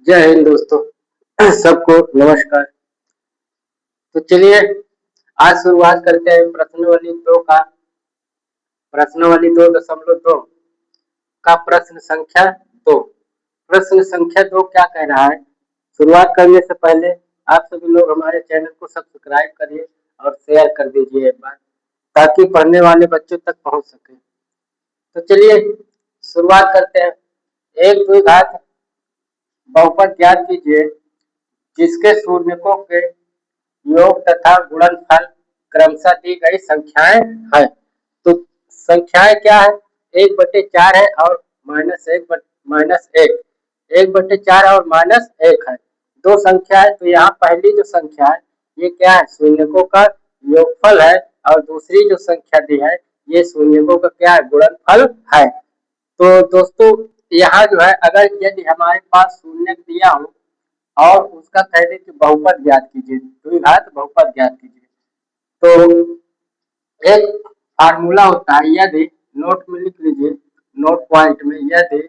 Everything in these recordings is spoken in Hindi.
जय हिंद दोस्तों। सबको नमस्कार। तो चलिए आज शुरुआत करते हैं प्रश्नावली 2.2 का प्रश्न संख्या 2 क्या कह रहा है। शुरुआत करने से पहले आप सभी लोग हमारे चैनल को सब्सक्राइब करिए और शेयर कर दीजिए एक बार, ताकि पढ़ने वाले बच्चों तक पहुंच सके। तो चलिए शुरुआत करते हैं। एक द्विघात बहुपद ज्ञात कीजिए जिसके शून्यकों के योग तथा गुणनफल क्रमशः दी गई संख्याएं हैं। तो संख्याएं क्या है? 1/4 है और -1 1/4 और -1 है। दो संख्या है। तो यहाँ पहली जो संख्या है ये क्या है? शून्यकों का योगफल है। और दूसरी जो संख्या दी है ये शून्यकों का क्या है? गुणनफल है। तो दोस्तों यहाँ जो है, अगर यदि हमारे पास शून्य दिया हो और उसका कह दे कि बहुपद ज्ञात कीजिए, द्विघात बहुपद ज्ञात कीजिए, तो एक फार्मूला होता है। यदि नोट में लिख लीजिए, नोट पॉइंट में, यदि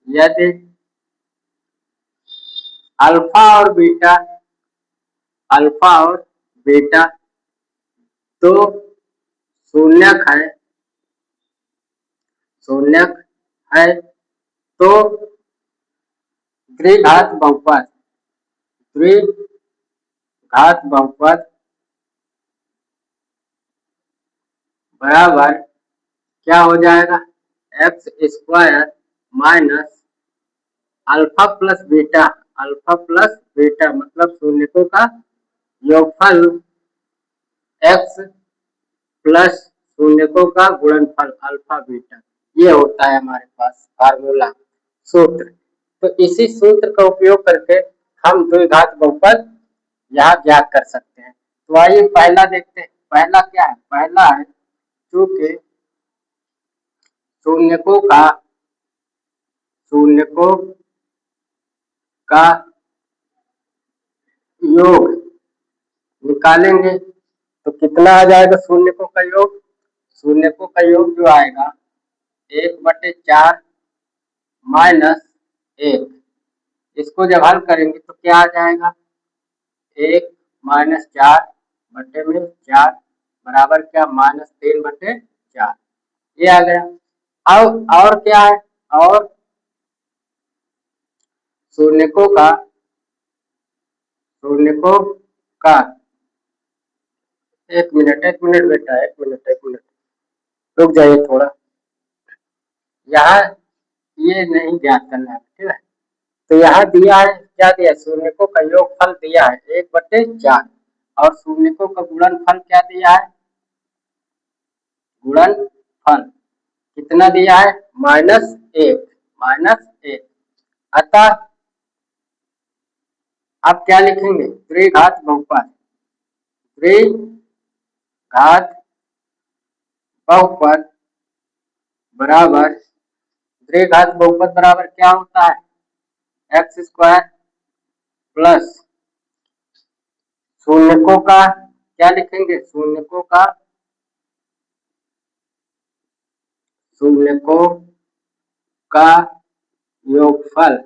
यदि अल्फा और बीटा तो शून्यक है तो द्विघात बहुपद बराबर क्या हो जाएगा? x² minus alpha plus beta मतलब शून्यकों का योगफल x प्लस शून्यकों का गुणनफल अल्फा बीटा। ये होता है हमारे पास फार्मूला, सूत्र। तो इसी सूत्र का उपयोग करके हम द्विघात बहुपद यहाँ ज्ञात कर सकते हैं। तो आइए पहला देखते हैं। पहला क्या है? पहला है चूंकि शून्यकों का योग निकालेंगे तो कितना आ जाएगा? शून्यकों का योग जो आएगा 1/4 -1। इसको जब हल करेंगे तो क्या आ जाएगा? 1 - 4/4 बराबर क्या? -3/4। ये आ गया। अब और क्या है? और शून्यकों का एक मिनट बेटा, एक मिनट रुक जाइए थोड़ा। यहाँ ये नहीं ज्ञात करना है, ठीक है। तो यहाँ दिया है, क्या दिया? शून्यकों का योगफल दिया है 1/4 और शून्यकों का गुणनफल क्या दिया है? गुणनफल कितना दिया है? -1। अतः आप क्या लिखेंगे? द्विघात बहुपद बराबर क्या होता है? x² प्लस शून्यकों का क्या लिखेंगे? शून्यकों का योगफल।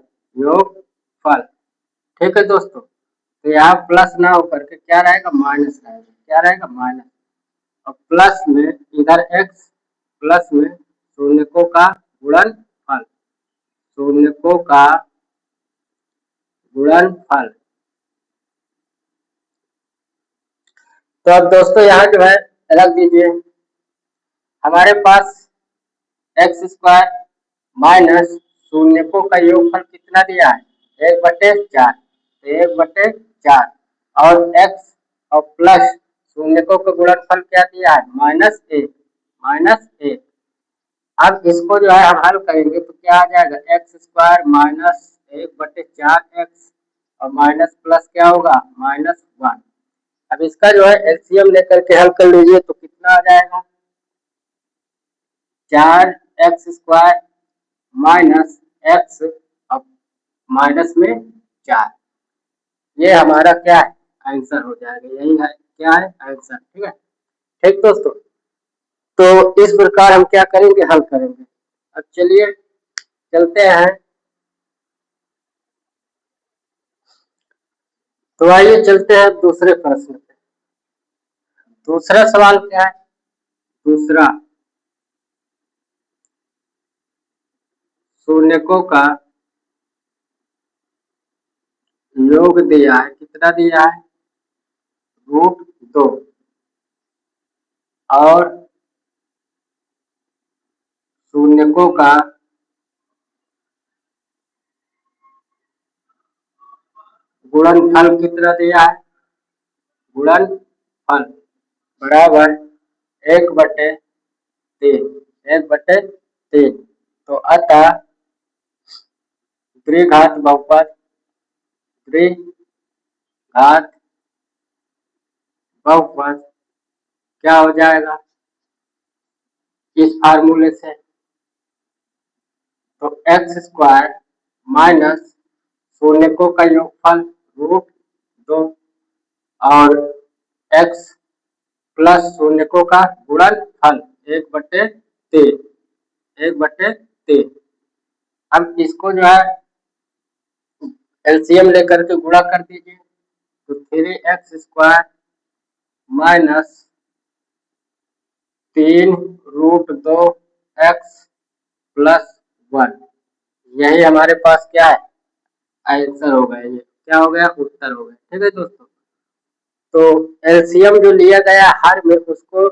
ठीक है दोस्तों। तो यहाँ प्लस ना होकर के क्या रहेगा? माइनस रहेगा। क्या रहेगा? माइनस। और प्लस में इधर x प्लस में शून्यकों का गुणनफल। तो अब दोस्तों यहाँ जो है रख दीजिए। हमारे पास x² माइनस शून्यकों का योगफल कितना दिया है? 1/4। 1/4 और x और प्लस शून्यकों का गुणनफल क्या दिया है? -1। अब इसको जो है हम हल करेंगे तो क्या आ जाएगा? x² माइनस 1/4x और माइनस प्लस क्या होगा? -1। अब इसका जो है एलसीएम लेकर के हल कर लीजिए तो कितना आ जाएगा? 4x² माइनस x और माइनस में 4। ये हमारा क्या है? आंसर हो जाएगा। यही है क्या है? आंसर। ठीक है। ठीक दोस्तों, तो इस प्रकार हम क्या करेंगे? हल करेंगे। अब चलिए चलते हैं तो आइए चलते हैं दूसरे प्रश्न पे। दूसरा सवाल क्या है? दूसरा, शून्यकों का योग दिया है, कितना दिया है? √2। और शून्यकों का गुणनफल कितना दिया है? गुणनफल बराबर 1/3। 1/3। तो अतः द्विघात बहुपद क्या हो जाएगा इस फार्मूले से? तो x² माइनस शून्यकों का योगफल √2 और x प्लस शून्यकों का गुणनफल 1/3। 1/3। अब इसको जो है एलसीएम लेकर के गुणा कर दीजिए। तो 3x² माइनस 3√2x प्लस 1, यही हमारे पास क्या है? आंसर हो गया। ये क्या हो गया? उत्तर हो गया। ठीक है दोस्तों, तो एलसीएम जो लिया गया हर में, उसको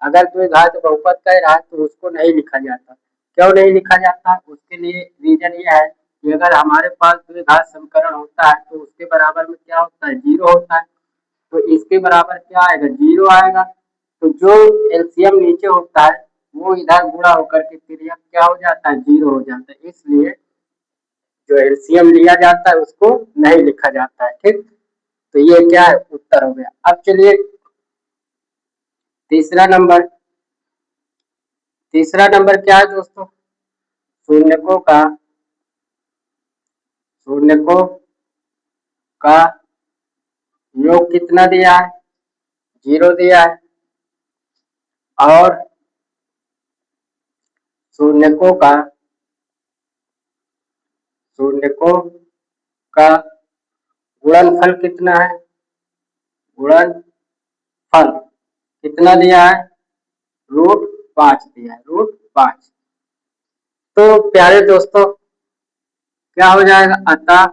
अगर द्विघात बहुपद कह रहा है तो उसको नहीं लिखा जाता। क्यों नहीं लिखा जाता? उसके लिए रीजन ये है कि अगर हमारे पास द्विघात समीकरण होता है तो उसके बराबर में क्या होता है? 0 होता है। तो इसके बराबर क्या आएगा? 0 आएगा। तो जो एलसीएम नीचे होता है वो इधर गुणा होकर के फिर यह क्या हो जाता है? 0 हो जाता है। इसलिए जो एलसीएम लिया जाता है उसको नहीं लिखा जाता है। ठीक, तो ये क्या है? उत्तर हो गया। अब चलिए तीसरा नंबर। तीसरा नंबर क्या है दोस्तों? शून्यकों का योग कितना दिया है? 0 दिया है। और शून्यकों का गुणनफल कितना है? गुणनफल कितना दिया है? √5 दिया है। √5। तो प्यारे दोस्तों क्या हो जाएगा? अतः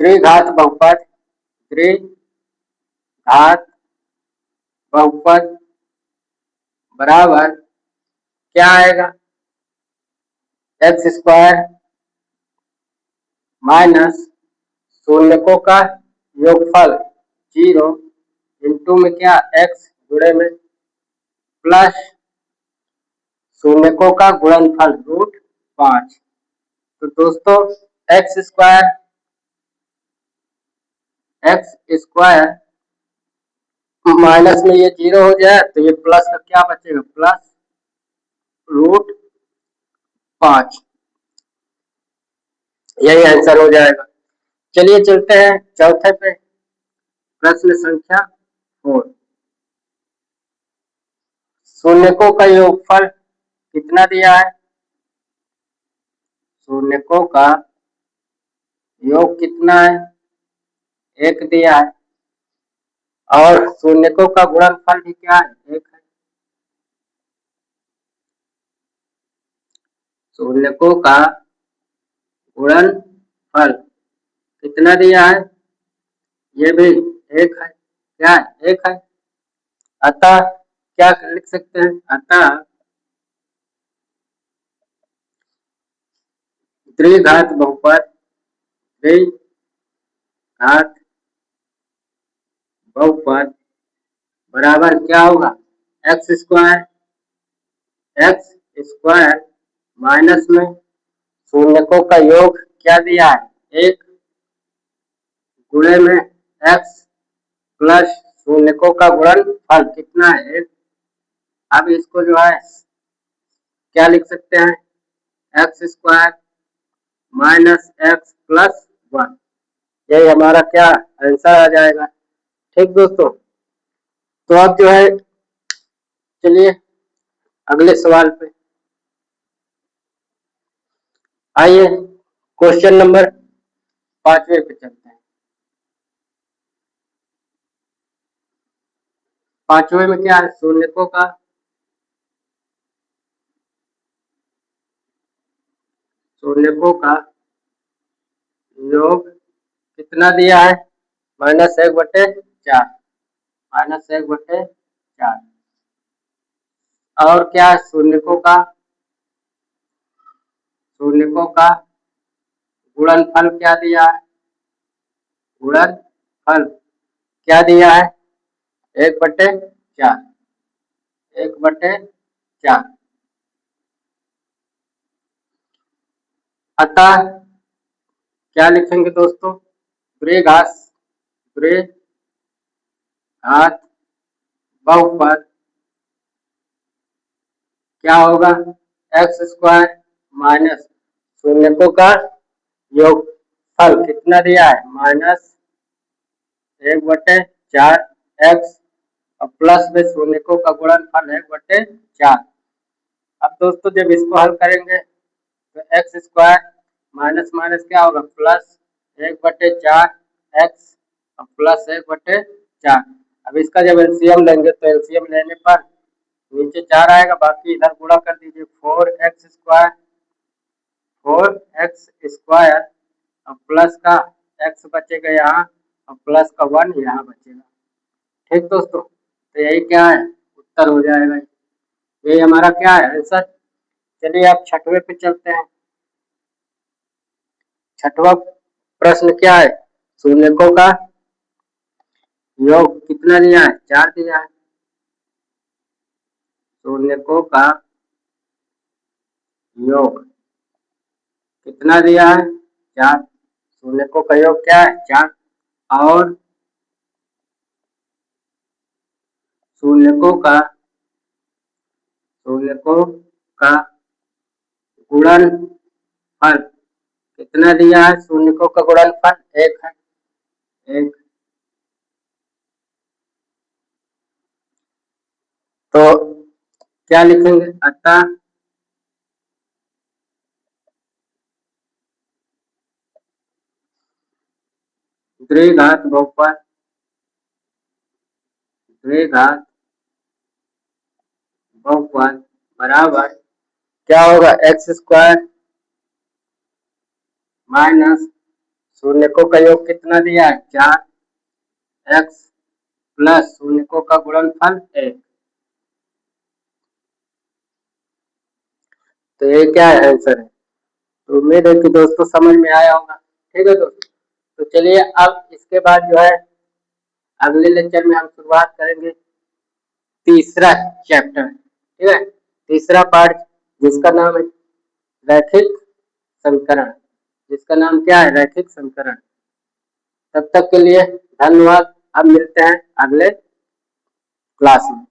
द्विघात बहुपद बराबर क्या आएगा? x² माइनस शून्यकों का योगफल 0 इंटू में क्या? x जुड़े में प्लस शून्यकों का गुणनफल √5। तो दोस्तों x² माइनस में ये 0 हो जाए तो ये प्लस का क्या बचेगा? प्लस √5। यही आंसर हो जाएगा। चलिए चलते हैं चौथे पे। प्रश्न संख्या 4। शून्यकों का योगफल कितना दिया है? शून्यकों का योग कितना है? 1 दिया है। और शून्यकों का गुणनफल भी क्या है? 1 है। शून्यकों का गुणनफल कितना दिया है? ये भी 1 है। क्या है? 1 है। अतः क्या लिख सकते हैं? अतः द्विघात बहुपद बराबर क्या होगा? x² माइनस में शून्यकों का योग क्या दिया है? 1 गुणे में x प्लस शून्यकों का गुणनफल कितना है? 1। अब इसको जो है क्या लिख सकते हैं? x² माइनस x प्लस 1, यही हमारा क्या आंसर आ जाएगा। ठीक दोस्तों, तो अब जो है चलिए अगले सवाल पे आइए। क्वेश्चन नंबर पांचवे पे चलते हैं। पांचवे में क्या है, शून्यकों का योग कितना दिया है, -1/4, -1/4। और क्या है, शून्यकों का गुणनफल क्या दिया है, गुणनफल क्या दिया है, 1/4, 1/4। अतः क्या लिखेंगे दोस्तों, द्विघात बहुपद क्या होगा, x² माइनस शून्यकों का योगफल कितना दिया है, -1/4 x और प्लस में शून्यकों का गुणनफल 1/4। अब दोस्तों जब इसको हल करेंगे तो x² माइनस माइनस क्या होगा, प्लस 1/4 x और प्लस 1/4। अब इसका जब एलसीएम लेंगे तो एलसीएम लेने पर नीचे 4 आएगा, बाकी इधर गुणा कर दीजिए, 4x² और प्लस का x बचेगा यहाँ और प्लस का 1 यहाँ बचेगा। ठीक दोस्तों, तो यही क्या है, उत्तर हो जाएगा, यही हमारा क्या है आंसर। चलिए अब छठवें पे चलते हैं। छठवां प्रश्न क्या है, शून्यकों का योग कितना दिया है, 4 दिया है। शून्यकों का योग कितना दिया है, 4। शून्यकों का योग क्या है, 4। और शून्यकों का गुणनफल कितना दिया है, शून्यकों का गुणनफल 1 है, 1। तो क्या लिखेंगे, अतः द्विघात बहुपद बराबर क्या होगा, x² माइनस शून्यकों का योग कितना दिया है, 4 x प्लस शून्यकों का गुणनफल 1। तो ये क्या है, आंसर है। तो उम्मीद है कि दोस्तों समझ में आया होगा। ठीक है दोस्तों, तो चलिए अब इसके बाद जो है अगले लेक्चर में हम शुरुआत करेंगे तीसरा चैप्टर। ठीक है, तीसरा पार्ट जिसका नाम है रैखिक समीकरण, जिसका नाम क्या है, रैखिक समीकरण। तब तक के लिए धन्यवाद, अब मिलते हैं अगले क्लास में।